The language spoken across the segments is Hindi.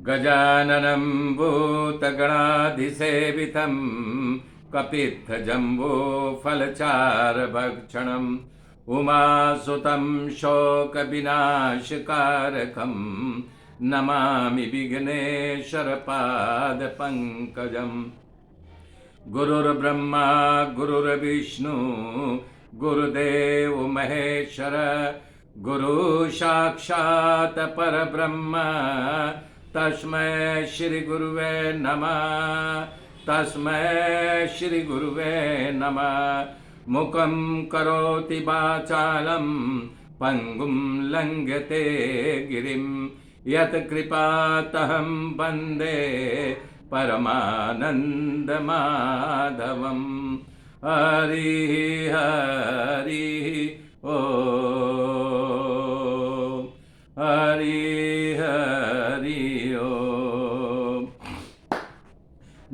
गजाननं भूतगणाधिसेवितं कपित्थजम्बूफलचारभक्षणम् उमासुतं शोकविनाशकारकं नमामि विघ्नेश्वरपादपङ्कजम्। गुरुर्ब्रह्मा गुरुर्विष्णु गुरुदेव महेश्वर गुरु साक्षात् परब्रह्म तस्मै श्री गुरुवे नमः। तस्मै श्री गुरुवे नमः। मुखं करोति वाचालं पंगुं लंघयते गिरिं यत् कृपातहं वन्दे परमानन्दमाधवम्। हरि हरि ओ हरि हरि ओ।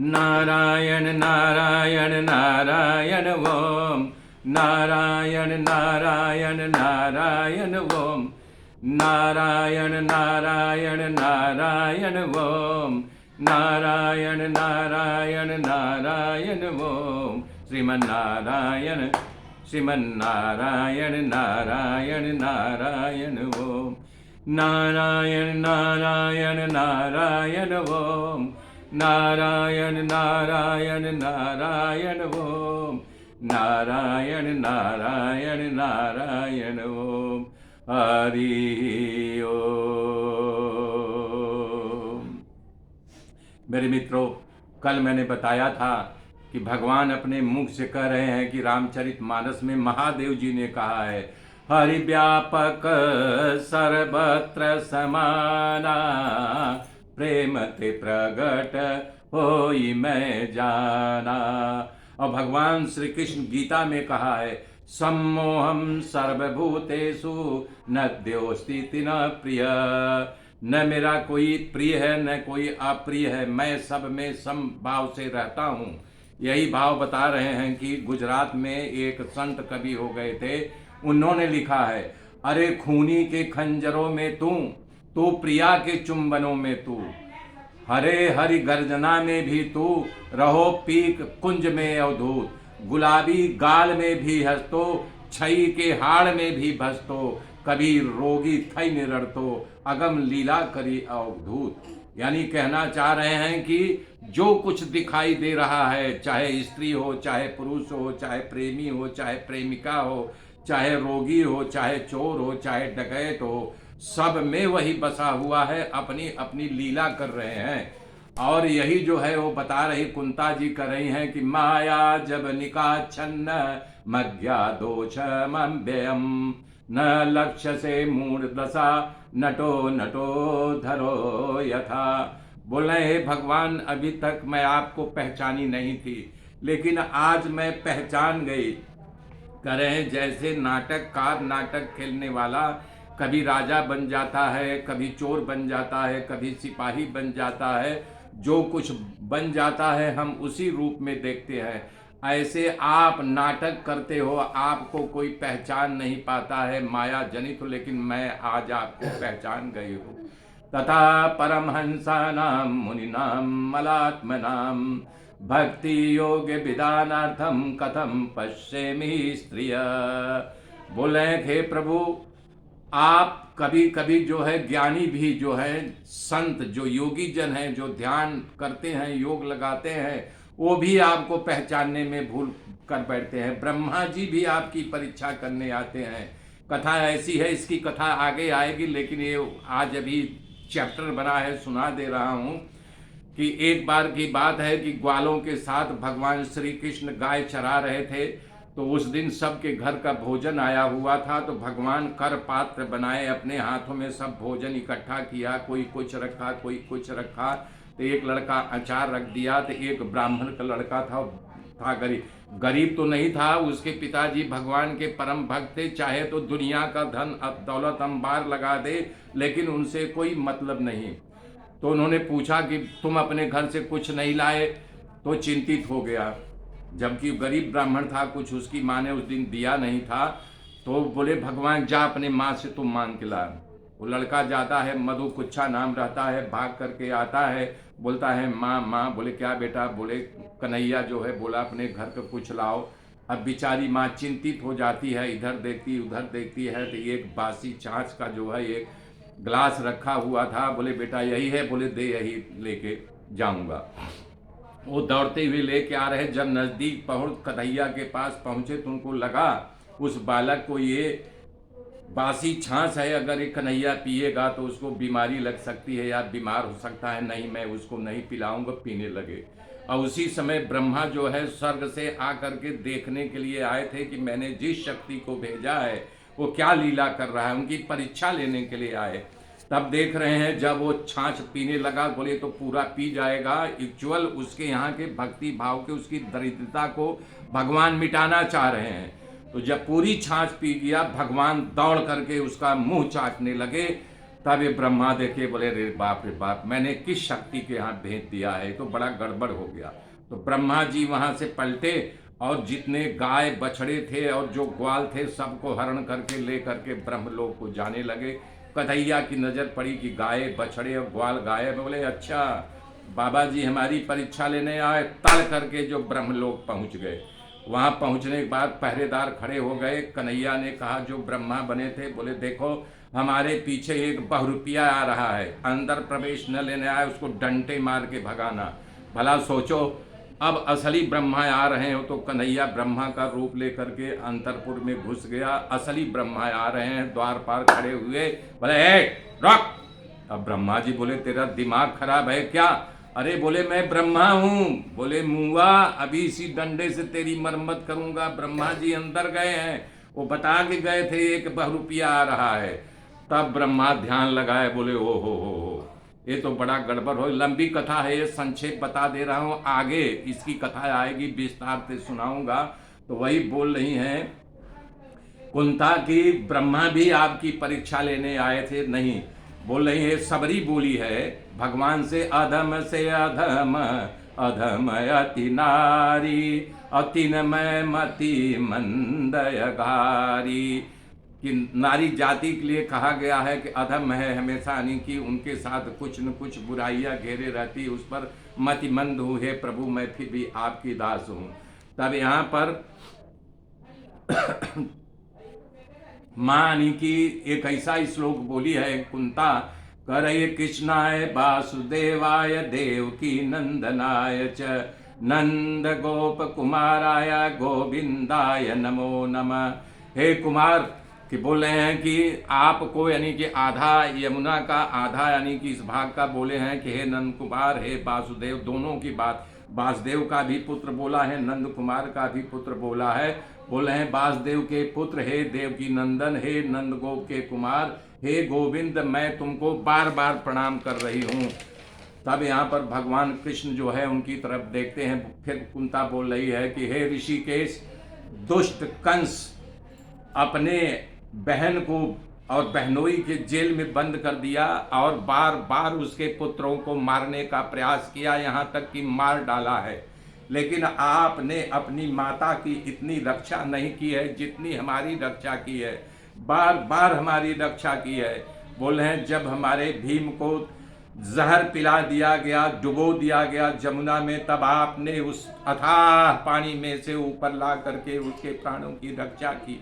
नारायण नारायण नारायण ओम नारायण नारायण नारायण ओम नारायण नारायण नारायण ओम नारायण नारायण नारायण ओम। श्रीमन्नारायण श्रीमन्नारायण नारायण नारायण ओम नारायण नारायण नारायण ओम नारायण नारायण नारायण ओम नारायण नारायण नारायण ओम। हरि ओम। मेरे मित्रों, कल मैंने बताया था कि भगवान अपने मुख से कह रहे हैं कि रामचरितमानस में महादेव जी ने कहा है, हरि व्यापक सर्वत्र समाना प्रेम ते प्रगट होई मैं जाना। और भगवान श्री कृष्ण गीता में कहा है, सम्मोहम सर्वभूतेषु न द्योस्ति न प्रिय। न मेरा कोई प्रिय है न कोई अप्रिय है, मैं सब में समभाव से रहता हूँ। यही भाव बता रहे हैं कि गुजरात में एक संत कवि हो गए थे, उन्होंने लिखा है, अरे खूनी के खंजरों में तू प्रिया के चुंबनों में तू, हरे हरि गर्जना में भी तू, रहो पीक कुंज में अवधूत, गुलाबी गाल में भी हंसतो, छई के हाड़ में भी भसतो, कभी रोगी थई निरड़तो, अगम लीला करी अवधूत। यानी कहना चाह रहे हैं कि जो कुछ दिखाई दे रहा है, चाहे स्त्री हो, चाहे पुरुष हो, चाहे प्रेमी हो, चाहे प्रेमिका हो, चाहे रोगी हो, चाहे चोर हो, चाहे डकैत हो, सब में वही बसा हुआ है, अपनी अपनी लीला कर रहे हैं। और यही जो है वो बता रही कुंता जी कर रही हैं कि माया जब निकाच्छन्न मज्ञा दोष व्ययम न लक्ष्य से मूढ़ दशा नटो नटो धरो यथा। बोल रहे हे भगवान, अभी तक मैं आपको पहचानी नहीं थी, लेकिन आज मैं पहचान गई। कह रहे हैं जैसे नाटककार नाटक खेलने वाला कभी राजा बन जाता है, कभी चोर बन जाता है, कभी सिपाही बन जाता है, जो कुछ बन जाता है हम उसी रूप में देखते हैं। ऐसे आप नाटक करते हो, आपको कोई पहचान नहीं पाता है, माया जनित हो, लेकिन मैं आज आपको पहचान गई हूँ। तथा परमहंसानां मुनिनां मलात्मनां भक्ति योग विधानार्थम कथम पश्येमि स्त्रिय। बोले हे प्रभु, आप कभी कभी जो है ज्ञानी भी जो है संत, जो योगी जन हैं, जो ध्यान करते हैं, योग लगाते हैं, वो भी आपको पहचानने में भूल कर बैठते हैं। ब्रह्मा जी भी आपकी परीक्षा करने आते हैं। कथा ऐसी है, इसकी कथा आगे आएगी, लेकिन ये आज अभी चैप्टर बना है, सुना दे रहा हूँ कि एक बार की बात है कि ग्वालों के साथ भगवान श्री कृष्ण गाय चरा रहे थे। तो उस दिन सबके घर का भोजन आया हुआ था, तो भगवान कर पात्र बनाए, अपने हाथों में सब भोजन इकट्ठा किया, कोई कुछ रखा, कोई कुछ रखा। तो एक लड़का अचार रख दिया, तो एक ब्राह्मण का लड़का था गरीब तो नहीं था, उसके पिताजी भगवान के परम भक्त थे, चाहे तो दुनिया का धन दौलत अंबार लगा दे, लेकिन उनसे कोई मतलब नहीं। तो उन्होंने पूछा कि तुम अपने घर से कुछ नहीं लाए, तो चिंतित हो गया। जबकि गरीब ब्राह्मण था, कुछ उसकी माँ ने उस दिन दिया नहीं था। तो बोले भगवान जा अपने माँ से तुम मांग के ला। वो लड़का जाता है, मधु कुच्छा नाम रहता है, भाग करके आता है, बोलता है माँ माँ। बोले क्या बेटा? बोले कन्हैया जो है बोला अपने घर का कुछ लाओ। अब बेचारी माँ चिंतित हो जाती है, इधर देखती उधर देखती है, तो एक बासी छाछ का जो है एक ग्लास रखा हुआ था। बोले बेटा यही है? बोले दे, यही लेके जाऊंगा। वो दौड़ते हुए लेके आ रहे। जब नज़दीक पहुँच कन्हैया के पास पहुँचे तो उनको लगा उस बालक को ये बासी छाछ है, अगर ये कन्हैया पिएगा तो उसको बीमारी लग सकती है या बीमार हो सकता है, नहीं मैं उसको नहीं पिलाऊंगा। पीने लगे। और उसी समय ब्रह्मा जो है स्वर्ग से आकर के देखने के लिए आए थे कि मैंने जिस शक्ति को भेजा है वो क्या लीला कर रहा है, उनकी परीक्षा लेने के लिए आए। तब देख रहे हैं जब वो छाछ पीने लगा, बोले तो पूरा पी जाएगा। एक्चुअल उसके यहाँ के भक्ति भाव के उसकी दरिद्रता को भगवान मिटाना चाह रहे हैं। तो जब पूरी छाछ पी गया, भगवान दौड़ करके उसका मुंह चाटने लगे। तब ये ब्रह्मा देखे, बोले रे बाप मैंने किस शक्ति के यहाँ भेज दिया है, तो बड़ा गड़बड़ हो गया। तो ब्रह्मा जी वहाँ से पलटे और जितने गाय बछड़े थे और जो ग्वाल थे सबको हरण करके ले करके ब्रह्मलोक को जाने लगे। कन्हैया की नज़र पड़ी कि गाय बछड़े और ग्वाल गायब। बोले अच्छा बाबा जी हमारी परीक्षा लेने आए। तड़ करके जो ब्रह्मलोक पहुँच गए। वहाँ पहुँचने के बाद पहरेदार खड़े हो गए। कन्हैया ने कहा जो ब्रह्मा बने थे, बोले देखो हमारे पीछे एक बहुरूपिया आ रहा है, अंदर प्रवेश न लेने आए उसको डंडे मार के भगाना। भला सोचो अब असली ब्रह्मा आ रहे हो। तो कन्हैया ब्रह्मा का रूप लेकर के अंतरपुर में घुस गया। असली ब्रह्मा आ रहे हैं, द्वार पार खड़े हुए। बोले ए रॉक। अब ब्रह्मा जी बोले तेरा दिमाग खराब है क्या? अरे बोले मैं ब्रह्मा हूँ। बोले मुआ अभी इसी डंडे से तेरी मरम्मत करूंगा। ब्रह्मा जी अंदर गए हैं, वो बता के गए थे एक बहुरूपिया आ रहा है। तब ब्रह्मा ध्यान लगाए, बोले ओ हो ये तो बड़ा गड़बड़ हो। लंबी कथा है, ये संक्षेप बता दे रहा हूँ, आगे इसकी कथा आएगी विस्तार से सुनाऊंगा। तो वही बोल रही हैं कुंता की ब्रह्मा भी आपकी परीक्षा लेने आए थे? नहीं। बोल रही है सबरी बोली है भगवान से अधम अधम अति नारी अतिनमय मति मंदयगारी। कि नारी जाति के लिए कहा गया है कि अधम है, हमेशा यानी कि उनके साथ कुछ न कुछ बुराइयां घेरे रहती, उस पर मतिमंद हूँ। हे प्रभु मैं फिर भी आपकी दास हूँ। तब यहाँ पर मानी की एक ऐसा श्लोक बोली है कुंता, करय कृष्णाय वासुदेवाय देवकी नंदनाय च नंद गोप कुमाराय गोविंदाय नमो नमः। हे कुमार कि बोल रहे हैं कि आपको यानी कि आधा यमुना का आधा यानी कि इस भाग का बोले हैं कि हे नंद कुमार हे वासुदेव, दोनों की बात। वासुदेव का भी पुत्र बोला है, नंद कुमार का भी पुत्र बोला है। बोले हैं वासुदेव के पुत्र हे देवकी नंदन, हे नंद गोप के कुमार, हे गोविंद मैं तुमको बार बार प्रणाम कर रही हूँ। तब यहाँ पर भगवान कृष्ण जो है उनकी तरफ देखते हैं। फिर कुंता बोल रही है कि हे ऋषिकेश, दुष्ट कंस अपने बहन को और बहनोई के जेल में बंद कर दिया और बार बार उसके पुत्रों को मारने का प्रयास किया, यहाँ तक कि मार डाला है। लेकिन आपने अपनी माता की इतनी रक्षा नहीं की है जितनी हमारी रक्षा की है, बार बार हमारी रक्षा की है। बोले हैं जब हमारे भीम को जहर पिला दिया गया, डुबो दिया गया जमुना में, तब आपने उस अथाह पानी में से ऊपर ला करके उसके प्राणों की रक्षा की।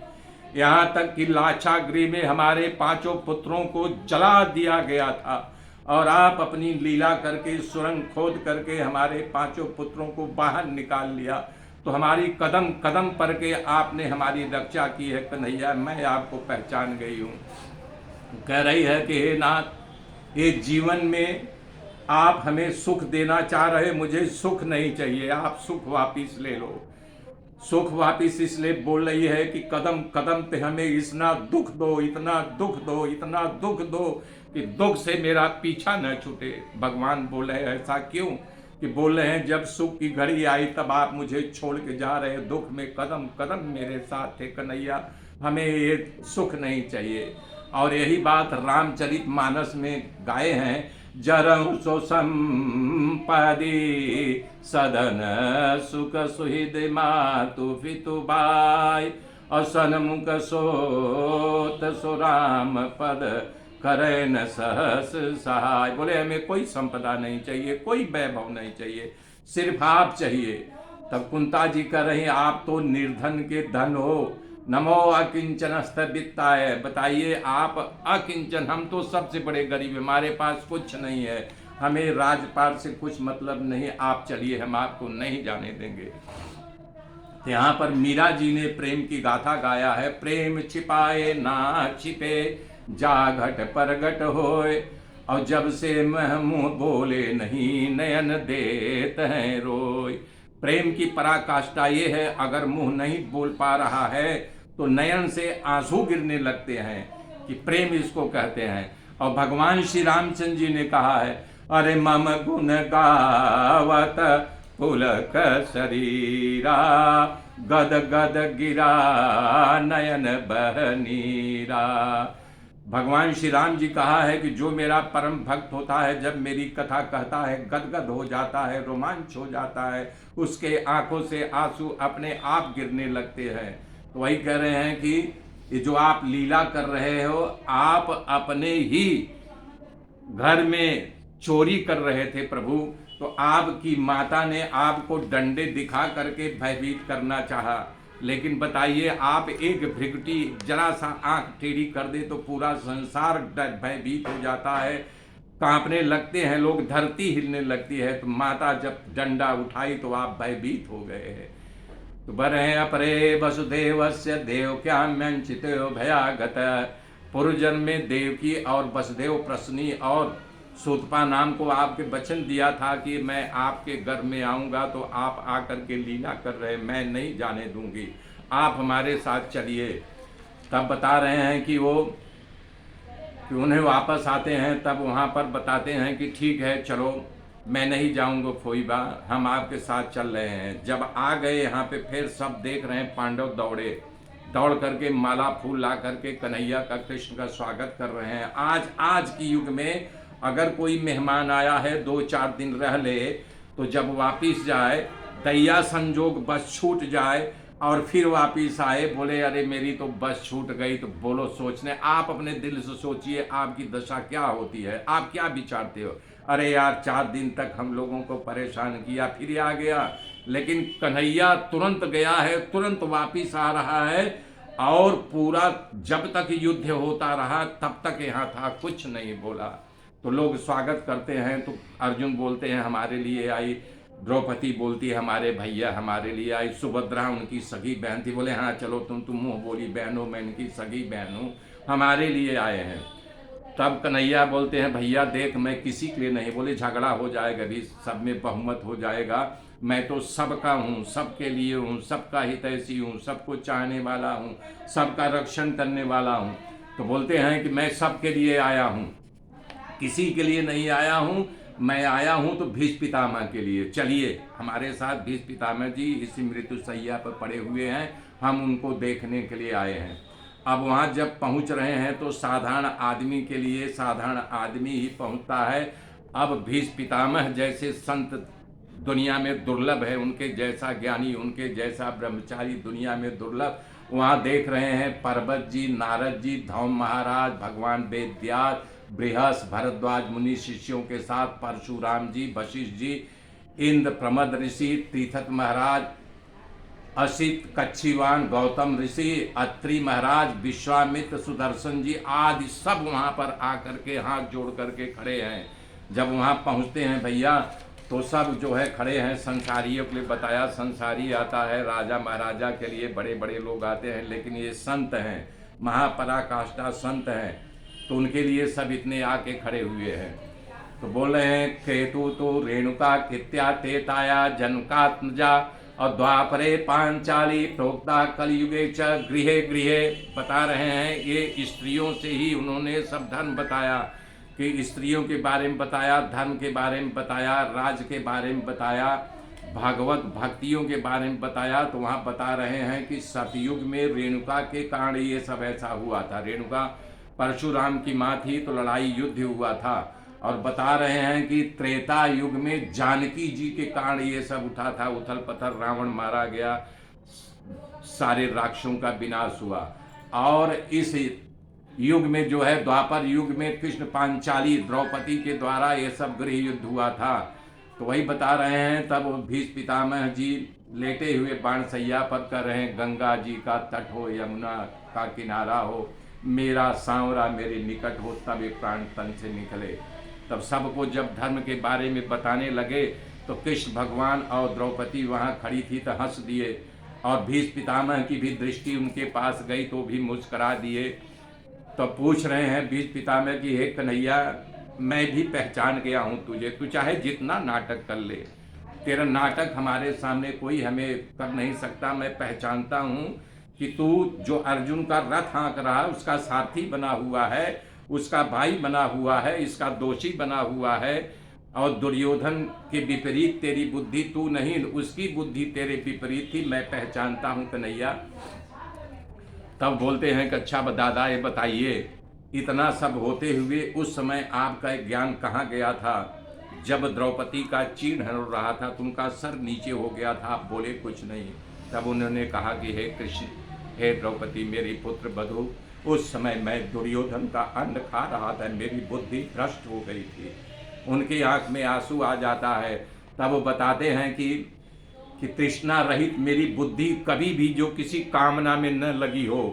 यहाँ तक कि लाक्षागृह में हमारे 5 पुत्रों को जला दिया गया था और आप अपनी लीला करके सुरंग खोद करके हमारे 5 पुत्रों को बाहर निकाल लिया। तो हमारी कदम कदम पर के आपने हमारी रक्षा की है कन्हैया, मैं आपको पहचान गई हूँ। कह रही है कि हे नाथ, ये जीवन में आप हमें सुख देना चाह रहे, मुझे सुख नहीं चाहिए, आप सुख वापिस ले लो। सुख वापिस इसलिए बोल रही है कि कदम कदम पे हमें इतना दुख दो, इतना दुख दो, इतना दुख दो कि दुख से मेरा पीछा न छूटे। भगवान बोले ऐसा क्यों? कि बोल रहे हैं जब सुख की घड़ी आई तब आप मुझे छोड़ के जा रहे, दुख में कदम कदम मेरे साथ थे कन्हैया, हमें ये सुख नहीं चाहिए। और यही बात रामचरितमानस में गाए हैं, जरहु सो संपदी सदन सुख सुहृद मातु पितु बाई, असन मुख सोत सो राम पद करे न सहस सहाय। बोले हमें कोई संपदा नहीं चाहिए, कोई वैभव नहीं चाहिए, सिर्फ आप चाहिए। तब कुंता जी कह रही आप तो निर्धन के धन हो, नमो अकिंचनस्थ वित्ताय। बताइए आप अकिंचन, हम तो सबसे बड़े गरीब, हमारे पास कुछ नहीं है, हमें राजपाट से कुछ मतलब नहीं, आप चलिए हम आपको नहीं जाने देंगे। यहाँ पर मीरा जी ने प्रेम की गाथा गाया है। प्रेम छिपाए ना छिपे, जा घट परगट होए, और जब से मह मुँह बोले नहीं, नयन देत हैं रोय। प्रेम की पराकाष्ठा ये है, अगर मुंह नहीं बोल पा रहा है तो नयन से आंसू गिरने लगते हैं, कि प्रेम इसको कहते हैं। और भगवान श्री रामचंद्र जी ने कहा है, अरे मम गुण गावत पुलक शरीरा, गद गद गिरा नयन बहनीरा। भगवान श्री राम जी कहा है कि जो मेरा परम भक्त होता है, जब मेरी कथा कहता है गदगद हो जाता है, रोमांच हो जाता है, उसके आंखों से आंसू अपने आप गिरने लगते हैं। तो वही कह रहे हैं कि ये जो आप लीला कर रहे हो, आप अपने ही घर में चोरी कर रहे थे प्रभु, तो आपकी माता ने आपको डंडे दिखा करके भयभीत करना चाहा, लेकिन बताइए आप एक भृगुटी जरा सा आंख टेढ़ी कर दे तो पूरा संसार भयभीत हो जाता है, कांपने लगते हैं लोग, धरती हिलने लगती है। तो माता जब डंडा उठाई तो आप भयभीत हो गए हैं। तो बरे अपरे वसुदेवस्य देवक्याम्यंचितो भयागत। पूर्व जन्म में देवकी और वसुदेव प्रश्नी और सूतपा नाम को आपके वचन दिया था कि मैं आपके घर में आऊँगा, तो आप आकर के लीला कर रहे, मैं नहीं जाने दूंगी, आप हमारे साथ चलिए। तब बता रहे हैं कि वो कि उन्हें वापस आते हैं, तब वहाँ पर बताते हैं कि ठीक है चलो, मैं नहीं जाऊँगा फोईबा, हम आपके साथ चल रहे हैं। जब आ गए यहाँ पे, फिर सब देख रहे हैं पांडव दौड़ करके माला फूल ला करके कन्हैया का, कृष्ण का स्वागत कर रहे हैं। आज की युग में अगर कोई मेहमान आया है 2-4 दिन रह ले, तो जब वापिस जाए, दैया संजोग बस छूट जाए और फिर वापिस आए, बोले अरे मेरी तो बस छूट गई, तो बोलो सोचने, आप अपने दिल से सोचिए आपकी दशा क्या होती है, आप क्या विचारते हो। अरे यार 4 दिन तक हम लोगों को परेशान किया, फिर आ गया, लेकिन कन्हैया तुरंत गया है, तुरंत वापिस आ रहा है, और पूरा जब तक युद्ध होता रहा तब तक यहाँ था, कुछ नहीं बोला। तो लोग स्वागत करते हैं, तो अर्जुन बोलते हैं हमारे लिए आई, द्रौपदी बोलती है हमारे भैया हमारे लिए आई, सुभद्रा उनकी सगी बहन थी, बोले हाँ चलो तुम मुँह बोली बहन हो, मैं इनकी सगी बहन हूँ, हमारे लिए आए हैं। तब कन्हैया बोलते हैं भैया देख, मैं किसी के लिए नहीं, बोले झगड़ा हो जाएगा भी, सब में बहुमत हो जाएगा, मैं तो सबका हूँ, सबके लिए हूँ, सबका हितैषी हूँ, सबको चाहने वाला हूँ, सबका रक्षण करने वाला हूँ। तो बोलते हैं कि मैं सबके लिए आया हूँ, किसी के लिए नहीं आया हूँ, मैं आया हूँ तो भीष्म पितामह के लिए, चलिए हमारे साथ। भीष्म पितामह जी इसी मृत्यु शैया पर पड़े हुए हैं, हम उनको देखने के लिए आए हैं। अब वहाँ जब पहुँच रहे हैं तो साधारण आदमी के लिए साधारण आदमी ही पहुँचता है। अब भीष्म पितामह जैसे संत दुनिया में दुर्लभ है, उनके जैसा ज्ञानी, उनके जैसा ब्रह्मचारी दुनिया में दुर्लभ। वहाँ देख रहे हैं पर्वत जी, नारद जी, धौम महाराज, भगवान वेदव्यास, बृहस, भरद्वाज मुनि शिष्यों के साथ परशुराम जी, वशिष्ठ जी, इंद्र, प्रमद ऋषि, तीर्थक महाराज, असित, कच्छीवान, गौतम ऋषि, अत्रि महाराज, विश्वामित्र, सुदर्शन जी आदि सब वहाँ पर आकर के हाथ जोड़ करके खड़े हैं। जब वहाँ पहुँचते हैं भैया, तो सब जो है खड़े हैं, संसारियों के लिए बताया, संसारी आता है, राजा महाराजा के लिए बड़े बड़े लोग आते हैं, लेकिन ये संत हैं, महापराकाष्ठा संत हैं, तो उनके लिए सब इतने आके खड़े हुए हैं। तो बोल रहे हैं केतु तो रेणुका कित्या तेताया जनकात्मजा, और द्वापरे पांचाली प्रोक्ता कलयुगे च गृहे गृहे। बता रहे हैं ये स्त्रियों से ही उन्होंने सब धर्म बताया, कि स्त्रियों के बारे में बताया, धर्म के बारे में बताया, राज के बारे में बताया, भागवत भक्तियों के बारे में बताया। तो वहाँ बता रहे हैं कि सतयुग में रेणुका के कारण ये सब ऐसा हुआ था। रेणुका परशुराम की माँ थी, तो लड़ाई युद्ध हुआ था। और बता रहे हैं कि त्रेता युग में जानकी जी के कारण ये सब उठा था, उथल पथल, रावण मारा गया, सारे राक्षसों का विनाश हुआ। और इस युग में जो है, द्वापर युग में कृष्ण पांचाली द्रौपदी के द्वारा ये सब गृह युद्ध हुआ था। तो वही बता रहे हैं। तब भीष्म पितामह जी लेटे हुए बाणसैया पर कर रहे हैं, गंगा जी का तट हो, यमुना का किनारा हो, मेरा सांवरा मेरे निकट हो, तब एक प्राण तन से निकले। तब सबको जब धर्म के बारे में बताने लगे तो कृष्ण भगवान और द्रौपदी वहाँ खड़ी थी तो हंस दिए, और भीष्म पितामह की भी दृष्टि उनके पास गई तो भी मुस्करा दिए। तो पूछ रहे हैं भीष्म पितामह की, हे कन्हैया, मैं भी पहचान गया हूँ तुझे, तू चाहे जितना नाटक कर ले, तेरा नाटक हमारे सामने कोई हमें कर नहीं सकता। मैं पहचानता हूँ कि तू जो अर्जुन का रथ हाँक रहा है उसका सारथी बना हुआ है, उसका भाई बना हुआ है, इसका दोषी बना हुआ है, और दुर्योधन के विपरीत तेरी बुद्धि तू नहीं, उसकी बुद्धि तेरे विपरीत थी, मैं पहचानता हूँ कन्हैया। तब बोलते हैं कि अच्छा दादा ये बताइए, इतना सब होते हुए उस समय आपका ज्ञान कहाँ गया था? जब द्रौपदी का चीड़ हो रहा था तो उनका सर नीचे हो गया था, आप बोले कुछ नहीं। तब उन्होंने कहा कि हे कृष्ण, हे द्रौपदी मेरी पुत्र बधू, उस समय मैं दुर्योधन का अन्न खा रहा था, मेरी बुद्धि भ्रष्ट हो गई थी। उनकी आंख में आंसू आ जाता है। तब वो बताते हैं कि तृष्णा रहित मेरी बुद्धि कभी भी जो किसी कामना में न लगी हो।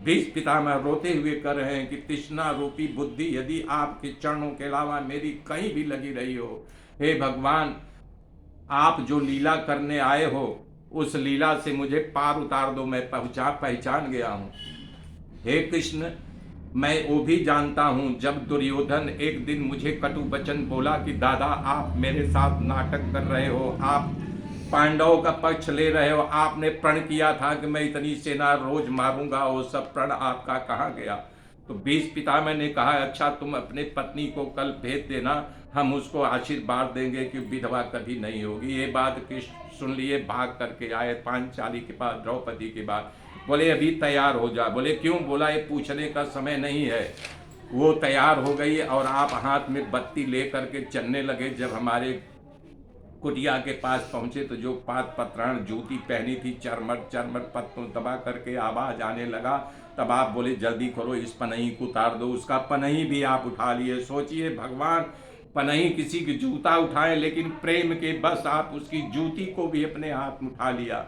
भीष्म पितामह रोते हुए कर रहे हैं कि तृष्णा रूपी बुद्धि यदि आपके चरणों के अलावा मेरी कहीं भी लगी रही हो, हे भगवान, आप जो लीला करने आए हो उस लीला से मुझे पार उतार दो, मैं पहचान गया हूँ। हे कृष्ण, मैं वो भी जानता हूँ जब दुर्योधन एक दिन मुझे कटु वचन बोला कि दादा आप मेरे साथ नाटक कर रहे हो, आप पांडवों का पक्ष ले रहे हो, आपने प्रण किया था कि मैं इतनी सेना रोज मारूंगा, वो सब प्रण आपका कहाँ गया? तो भीष्म पितामह ने कहा, अच्छा तुम अपने पत्नी को कल भेज देना, हम उसको आशीर्वाद देंगे कि विधवा कभी नहीं होगी। ये बात कृष्ण सुन लिए, भाग करके आए पांचाली के पास, द्रौपदी के बाद। बोले अभी तैयार हो जा। बोले क्यों? बोला ये पूछने का समय नहीं है। वो तैयार हो गई और आप हाथ में बत्ती ले करके चलने लगे। जब हमारे कुटिया के पास पहुंचे तो जो पात पत्राण जूती पहनी थी, चरमर चरमर पत्तों दबा करके आवाज आने लगा। तब आप बोले जल्दी करो, इस पनही को उतार दो। उसका पनही भी आप उठा लिए। सोचिए भगवान, पनही किसी की जूता उठाए, लेकिन प्रेम के बस आप उसकी जूती को भी अपने हाथ में उठा लिया।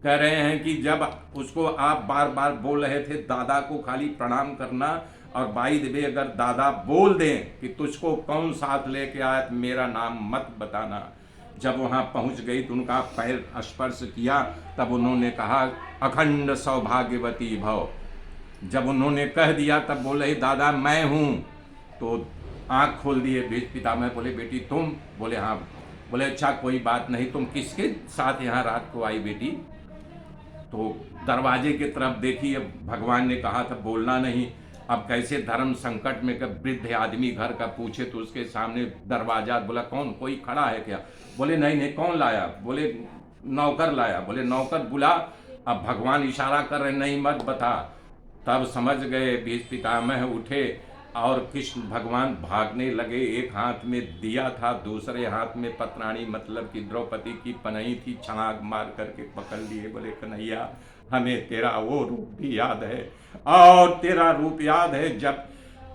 कह रहे हैं कि जब उसको आप बार बार बोल रहे थे दादा को खाली प्रणाम करना, और बाई द अगर दादा बोल दें कि तुझको कौन साथ लेके आया तो मेरा नाम मत बताना। जब वहाँ पहुँच गई तो उनका पैर स्पर्श किया, तब उन्होंने कहा अखंड सौभाग्यवती भव। जब उन्होंने कह दिया तब बोले दादा मैं हूँ। तो आँख खोल दिए भीष्म पितामह। बोले बेटी तुम? बोले हाँ। बोले अच्छा कोई बात नहीं, तुम किसके साथ यहाँ रात को आई बेटी? तो दरवाजे की तरफ देखी। अब भगवान ने कहा था बोलना नहीं। अब कैसे धर्म संकट में कब वृद्ध आदमी घर का पूछे तो उसके सामने दरवाजा। बोला कौन, कोई खड़ा है क्या? बोले नहीं नहीं, कौन लाया? बोले नौकर लाया। बोले नौकर बुला। अब भगवान इशारा कर रहे नहीं मत बता। तब समझ गए। भीष्म पितामह उठे और कृष्ण भगवान भागने लगे। एक हाथ में दिया था, दूसरे हाथ में पत्राणी, मतलब कि द्रौपदी की पनही थी, छलांग मार करके पकड़ लिए। बोले कन्हैया हमें तेरा वो रूप भी याद है, और तेरा रूप याद है जब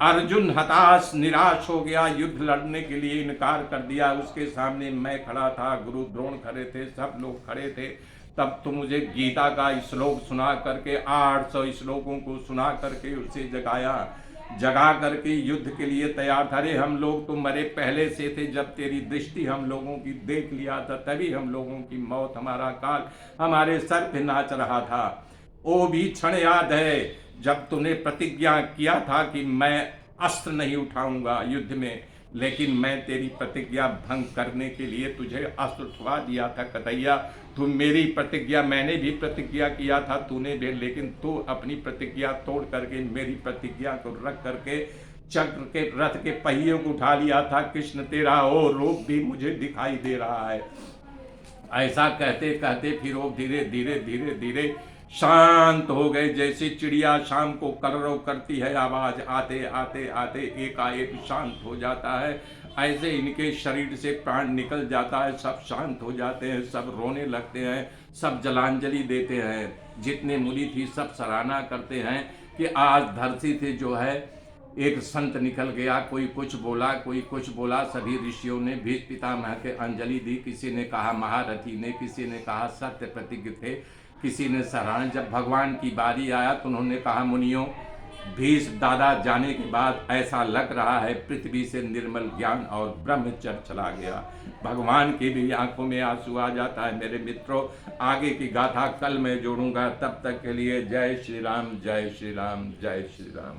अर्जुन हताश निराश हो गया, युद्ध लड़ने के लिए इनकार कर दिया, उसके सामने मैं खड़ा था, गुरु द्रोण खड़े थे, सब लोग खड़े थे। तब तुम मुझे गीता का श्लोक सुना करके 800 श्लोकों को सुना करके उसे जगा करके युद्ध के लिए तैयार था। अरे हम लोग तो मरे पहले से थे, जब तेरी दृष्टि हम लोगों की देख लिया था तभी हम लोगों की मौत, हमारा काल हमारे सर पे नाच रहा था। वो भी क्षण याद है जब तूने प्रतिज्ञा किया था कि मैं अस्त्र नहीं उठाऊंगा युद्ध में, लेकिन मैं तेरी प्रतिज्ञा भंग करने के लिए तुझे अस्त्र उठवा दिया था। कन्हैया तू मेरी प्रतिज्ञा, मैंने भी प्रतिज्ञा किया था, तूने भी, लेकिन तू अपनी प्रतिज्ञा तोड़ करके मेरी प्रतिज्ञा को रख करके चक्र के रथ के पहियों को उठा लिया था। कृष्ण तेरा वो रूप भी मुझे दिखाई दे रहा है। ऐसा कहते कहते फिर वो धीरे धीरे धीरे धीरे शांत हो गए। जैसे चिड़िया शाम को कलरव करती है, आवाज आते आते आते एकाएक शांत हो जाता है, ऐसे इनके शरीर से प्राण निकल जाता है। सब शांत हो जाते हैं, सब रोने लगते हैं, सब जलांजलि देते हैं। जितने मुनि थी सब सराहना करते हैं कि आज धरती से जो है एक संत निकल गया, कोई कुछ बोला, कोई कुछ बोला। सभी ऋषियों ने भीष्म पितामह के अंजलि दी। किसी ने कहा महारथी ने, किसी ने कहा सत्य प्रतिज्ञ थे, किसी ने सराहना। जब भगवान की बारी आया तो उन्होंने कहा मुनियों, भीष्म दादा जाने के बाद ऐसा लग रहा है पृथ्वी से निर्मल ज्ञान और ब्रह्मचर्य चला गया। भगवान की भी आंखों में आंसू आ जाता है। मेरे मित्रों, आगे की गाथा कल मैं जोड़ूंगा। तब तक के लिए जय श्री राम, जय श्री राम, जय श्री राम।